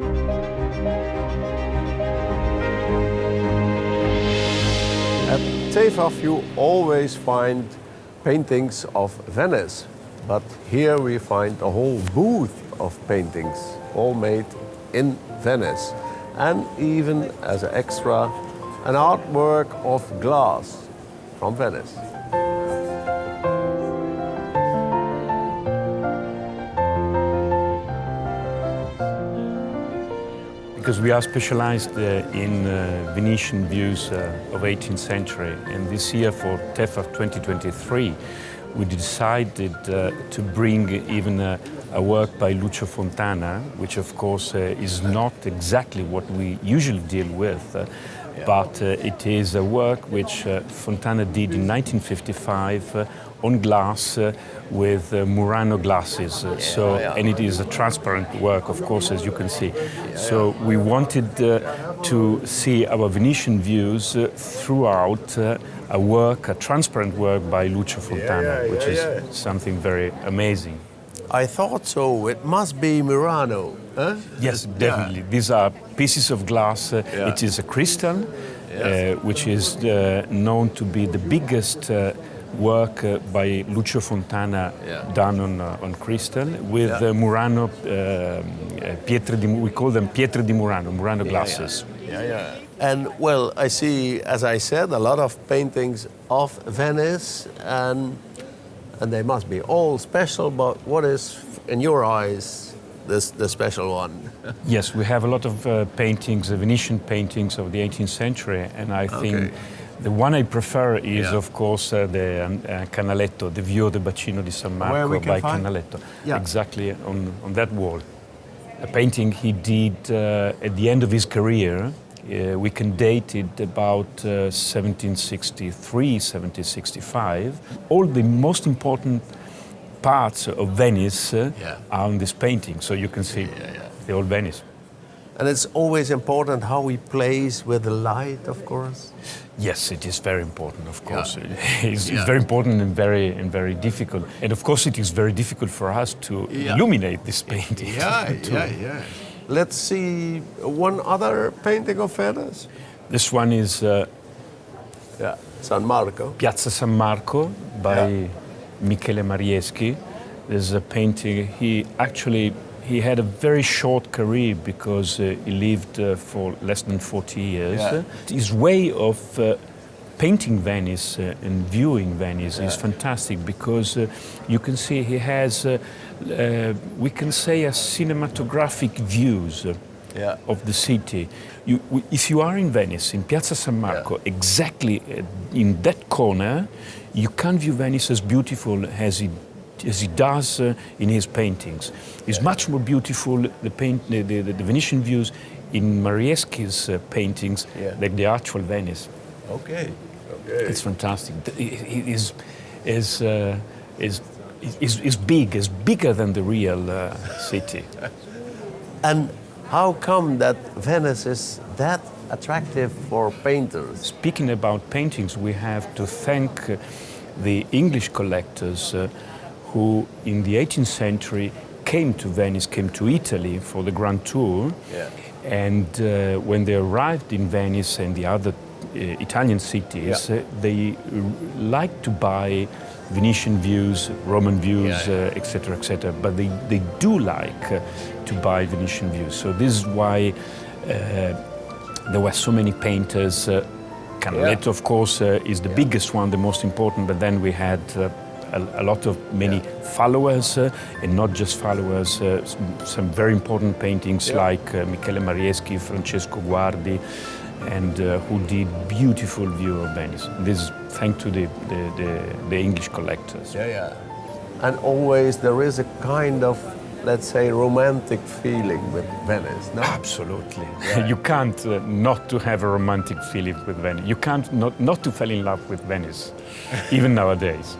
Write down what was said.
At TEFAF you always find paintings of Venice, but here we find a whole booth of paintings, all made in Venice. And even as an extra, an artwork of glass from Venice. Because we are specialized in Venetian views of 18th century, and this year for TEFAF 2023 we decided to bring even a work by Lucio Fontana, which of course is not exactly what we usually deal with, but it is a work which Fontana did in 1955 on glass with Murano glasses. And it is a transparent work, of course, as you can see. So we wanted to see our Venetian views throughout a transparent work by Lucio Fontana, which is something very amazing. I thought so. It must be Murano. Huh? Yes, definitely. These are pieces of glass. It is a crystal, which is known to be the biggest work by Lucio Fontana done on crystal with Murano we call them pietre di Murano glasses. And well, I see, as I said, a lot of paintings of Venice, and they must be all special, but what is, in your eyes, the special one? Yes, we have a lot of paintings, Venetian paintings of the 18th century, and I think the one I prefer is, of course, the Canaletto, the View of the Bacino di San Marco by Canaletto, exactly on that wall. A painting he did at the end of his career. We can date it about 1763, 1765. All the most important parts of Venice are on this painting, so you can see the old Venice. And it's always important how we place with the light, of course. Yes, it is very important, of course. It's very important and very difficult. And of course it is very difficult for us to illuminate this painting. Let's see one other painting of Venice. This one is San Marco. Piazza San Marco by Michele Marieschi. There's a painting. He had a very short career because he lived for less than 40 years. His way of painting Venice and viewing Venice is fantastic because you can see he has, we can say, a cinematographic views of the city. If you are in Venice, in Piazza San Marco, exactly in that corner, you can view Venice as beautiful as he does in his paintings. It's much more beautiful, the Venetian views in Marieschi's paintings than the actual Venice. Okay. It's fantastic. It is bigger than the real city. And how come that Venice is that attractive for painters? Speaking about paintings, we have to thank the English collectors who in the 18th century came to Venice, came to Italy for the Grand Tour. And when they arrived in Venice and the other Italian cities, they like to buy Venetian views, Roman views, etc., etc. But they do like to buy Venetian views. So this is why there were so many painters. Canaletto, of course, is the biggest one, the most important, but then we had a lot of many followers, and not just followers, some very important paintings like Michele Marieschi, Francesco Guardi, and who did beautiful view of Venice. This is thanks to the English collectors. And always there is a kind of, let's say, romantic feeling with Venice, no? Absolutely. You can't not to have a romantic feeling with Venice. You can't not to fall in love with Venice, even nowadays.